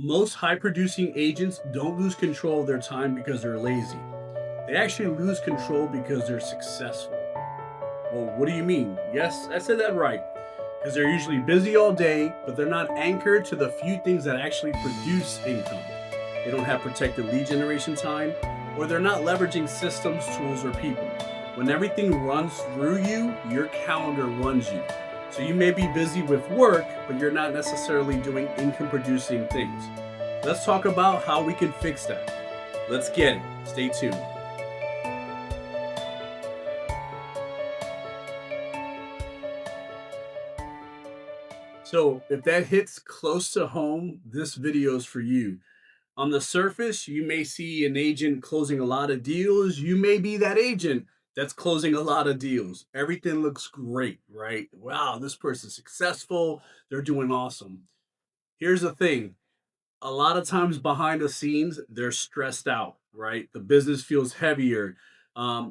Most high producing agents don't lose control of their time because they're lazy. They actually lose control because they're successful. Well, what do you mean? Yes, I said that right. Because they're usually busy all day, but they're not anchored to the few things that actually produce income. They don't have protected lead generation time, or they're not leveraging systems, tools, or people. When everything runs through you, your calendar runs you. So you may be busy with work, but you're not necessarily doing income producing things. Let's talk about how we can fix that. Let's get it. Stay tuned. So if that hits close to home, this video is for you. On the surface, you may see an agent closing a lot of deals. You may be that agent that's closing a lot of deals. Everything looks great, right? Wow, this person's successful. They're doing awesome. Here's the thing. A lot of times behind the scenes, they're stressed out, right? The business feels heavier.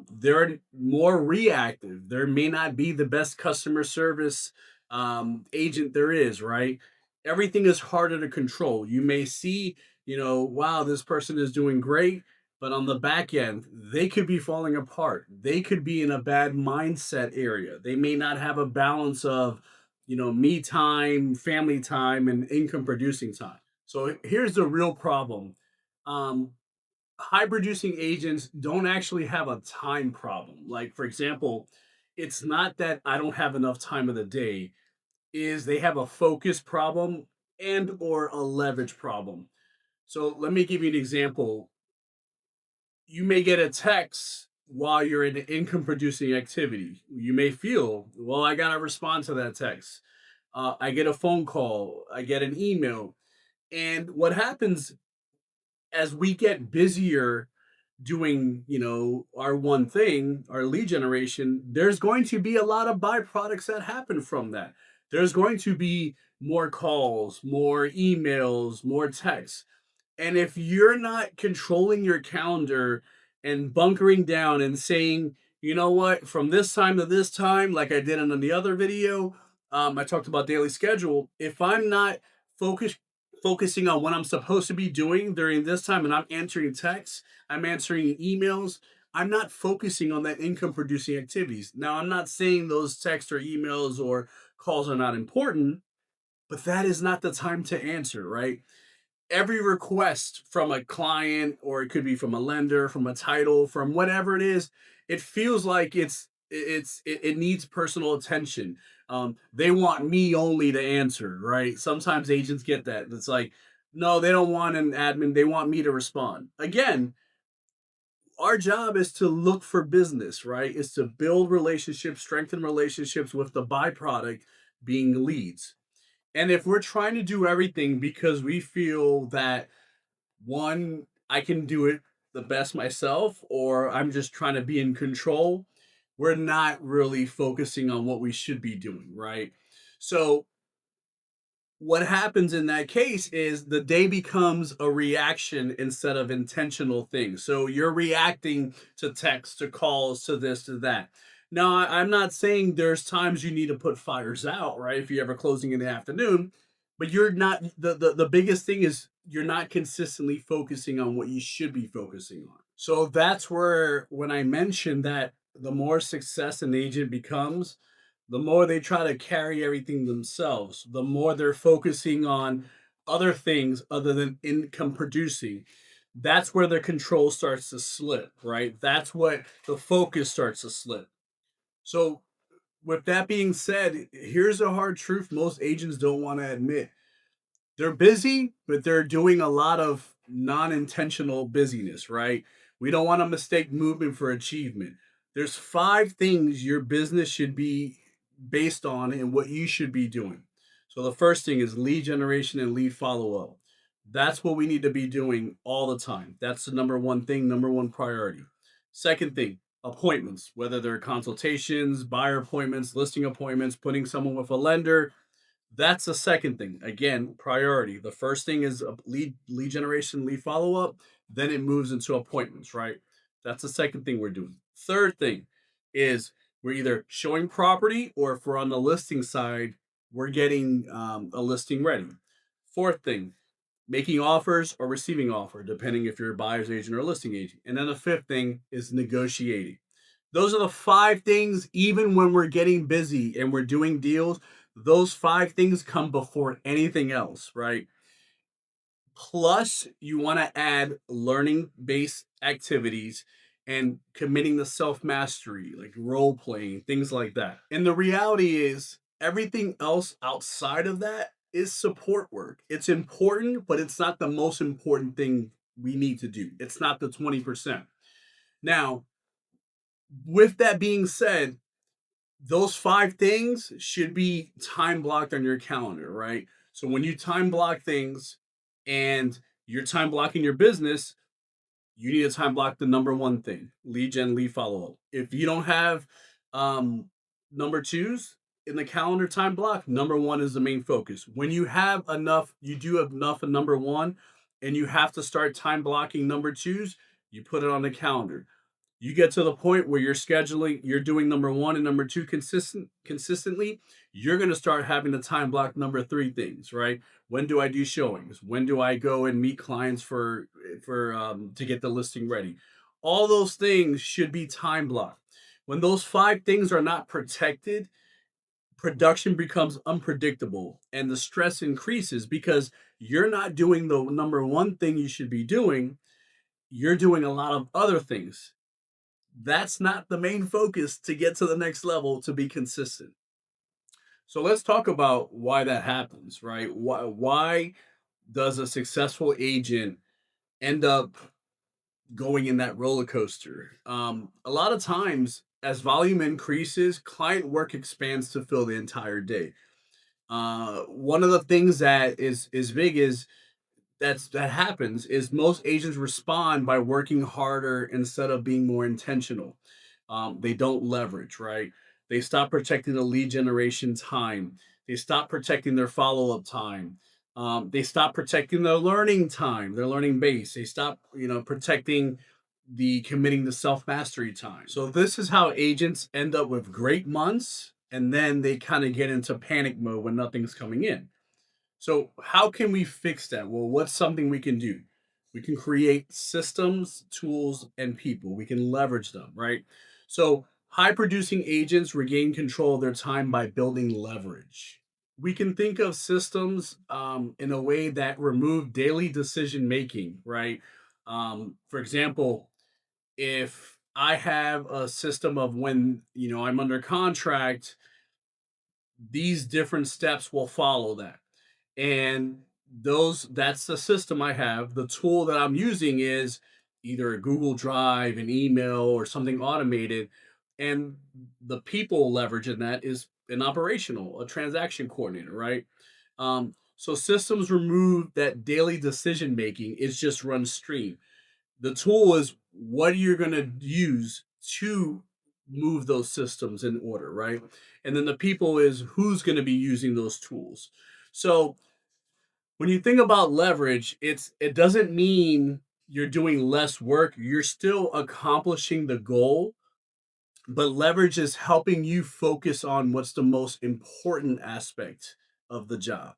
They're more reactive. There may not be the best customer service agent there is, right? Everything is harder to control. You may see, wow, this person is doing great, but on the back end, they could be falling apart. They could be in a bad mindset area. They may not have a balance of, me time, family time, and income producing time. So here's the real problem. Um, High producing agents don't actually have a time problem. Like, for example, it's not that I don't have enough time of the day, is they have a focus problem and or a leverage problem. So let me give you an example. You may get a text while you're in income producing activity. You may feel, well, I got to respond to that text. I get a phone call, I get an email. And what happens as we get busier doing, our one thing, our lead generation, there's going to be a lot of byproducts that happen from that. There's going to be more calls, more emails, more texts. And if you're not controlling your calendar and bunkering down and saying, you know what, from this time to this time, like I did in the other video, I talked about daily schedule. If I'm not focused focusing on what I'm supposed to be doing during this time and I'm answering texts, I'm answering emails, I'm not focusing on that income producing activities. Now, I'm not saying those texts or emails or calls are not important, but that is not the time to answer, right? Every request from a client, or it could be from a lender, from a title, from whatever it is, it feels like it needs personal attention. They want me only to answer, right? Sometimes agents get that. It's like, no, they don't want an admin, they want me to respond. Again, our job is to look for business, right? Is to build relationships, strengthen relationships, with the byproduct being leads. And if we're trying to do everything because we feel that, one, I can do it the best myself, or I'm just trying to be in control, we're not really focusing on what we should be doing, right? So what happens in that case is the day becomes a reaction instead of intentional things. So you're reacting to text, to calls, to this, to that. Now, I'm not saying there's times you need to put fires out, right? If you're ever closing in the afternoon, but you're not, the biggest thing is you're not consistently focusing on what you should be focusing on. So that's where, when I mentioned that the more success an agent becomes, the more they try to carry everything themselves, the more they're focusing on other things other than income producing. That's where the control starts to slip, right? That's what the focus starts to slip. So, with that being said, here's a hard truth most agents don't want to admit. They're busy, but they're doing a lot of non intentional busyness, right? We don't want to mistake movement for achievement. There's five things your business should be based on and what you should be doing. So the first thing is lead generation and lead follow up. That's what we need to be doing all the time. That's the number one thing, number one priority. Second thing, appointments, whether they're consultations, buyer appointments, listing appointments, putting someone with a lender. That's the second thing. Again, priority. The first thing is a lead generation, lead follow up. Then it moves into appointments, right? That's the second thing we're doing. Third thing is we're either showing property, or if we're on the listing side, we're getting a listing ready. Fourth thing, making offers or receiving offer, depending if you're a buyer's agent or a listing agent. And then the fifth thing is negotiating. Those are the five things, even when we're getting busy and we're doing deals, those five things come before anything else, right? Plus, you want to add learning based activities and committing to self mastery, like role playing, things like that. And the reality is, everything else outside of that is support work. It's important, but it's not the most important thing we need to do. It's not the 20%. Now, with that being said, those five things should be time blocked on your calendar, right? So when you time block things and you're time blocking your business, you need to time block the number one thing: lead gen, lead follow up. If you don't have um, number twos in the calendar time block, number one is the main focus. When you have enough, you do have enough of number one, and you have to start time blocking number twos, you put it on the calendar. You get to the point where you're scheduling, you're doing number one and number two consistently, you're going to start having the time block number three things, right? When do I do showings? When do I go and meet clients for to get the listing ready? All those things should be time blocked. When those five things are not protected, production becomes unpredictable and the stress increases because you're not doing the number one thing you should be doing. You're doing a lot of other things. That's not the main focus to get to the next level to be consistent. So let's talk about why that happens, right? Why does a successful agent end up going in that roller coaster? A lot of times, as volume increases, client work expands to fill the entire day. One of the things that is big is that happens is most agents respond by working harder instead of being more intentional. They don't leverage, right? They stop protecting the lead generation time. They stop protecting their follow up time. They stop protecting their learning time, their learning base. They stop, protecting the committing to self mastery time. So this is how agents end up with great months, and then they kind of get into panic mode when nothing's coming in. So, how can we fix that? Well, what's something we can do? We can create systems, tools, and people. We can leverage them, right? So, high producing agents regain control of their time by building leverage. We can think of systems in a way that remove daily decision making, right? For example, if I have a system of when I'm under contract, these different steps will follow that, and that's the system I have. The tool that I'm using is either a Google Drive, an email, or something automated, and the people leveraging that is a transaction coordinator, right? So systems remove that daily decision making. It's just run stream. The tool is what you're going to use to move those systems in order, right? And then the people is who's going to be using those tools. So when you think about leverage, it doesn't mean you're doing less work. You're still accomplishing the goal, but leverage is helping you focus on what's the most important aspect of the job.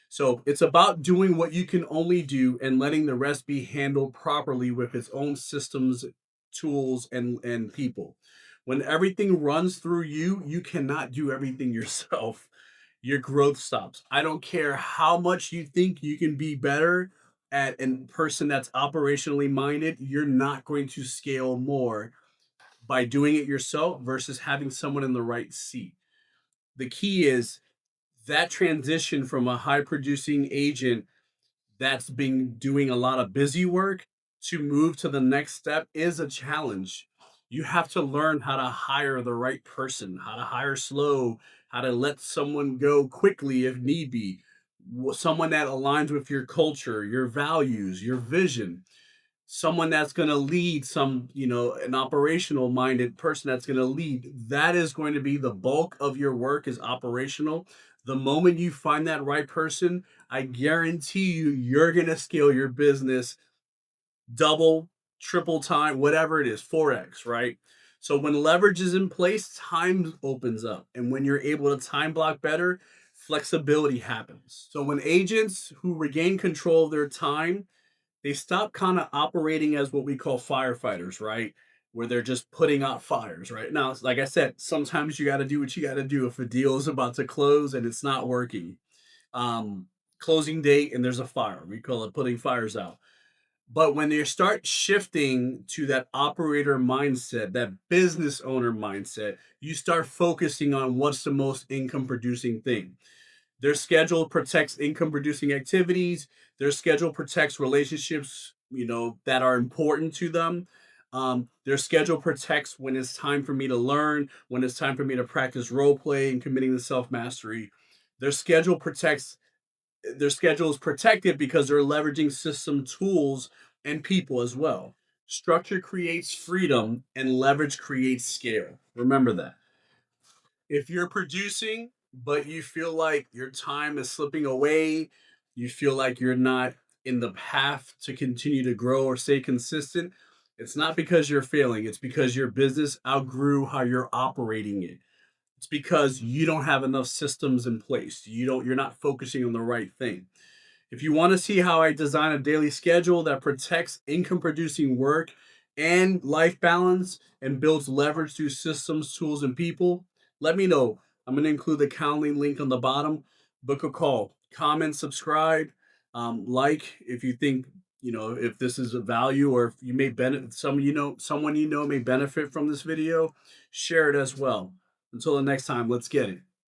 So it's about doing what you can only do and letting the rest be handled properly with its own systems, tools, and people. When everything runs through you, you cannot do everything yourself. Your growth stops. I don't care how much you think you can be better at a person that's operationally minded, you're not going to scale more by doing it yourself versus having someone in the right seat. The key is that transition from a high producing agent that's been doing a lot of busy work to move to the next step is a challenge. You have to learn how to hire the right person, how to hire slow, how to let someone go quickly if need be, someone that aligns with your culture, your values, your vision, someone that's going to lead, an operational minded person that's going to lead. That is going to be the bulk of your work is operational. The moment you find that right person, I guarantee you're going to scale your business double, triple time, whatever it is, 4x, right? So when leverage is in place, time opens up. And when you're able to time block better, flexibility happens. So when agents who regain control of their time, they stop kind of operating as what we call firefighters, right? Where they're just putting out fires, right? Now, like I said, sometimes you got to do what you got to do if a deal is about to close and it's not working. Um, Closing date and there's a fire. We call it putting fires out. But when you start shifting to that operator mindset, that business owner mindset, you start focusing on what's the most income producing thing. Their schedule protects income producing activities. Their schedule protects relationships, that are important to them. Their schedule protects when it's time for me to learn, when it's time for me to practice role play and committing to self mastery. Their schedule protects their schedule is protected because they're leveraging system tools and people as well. Structure creates freedom and leverage creates scale. Remember that. If you're producing, but you feel like your time is slipping away, you feel like you're not in the path to continue to grow or stay consistent, it's not because you're failing. It's because your business outgrew how you're operating it. It's because you don't have enough systems in place. You're not focusing on the right thing. If you want to see how I design a daily schedule that protects income producing work and life balance and builds leverage through systems, tools, and people, let me know. I'm going to include the Calendly link on the bottom. Book a call, comment, subscribe, like if you think, if this is a value or if you may benefit, someone may benefit from this video, share it as well. Until the next time, let's get it.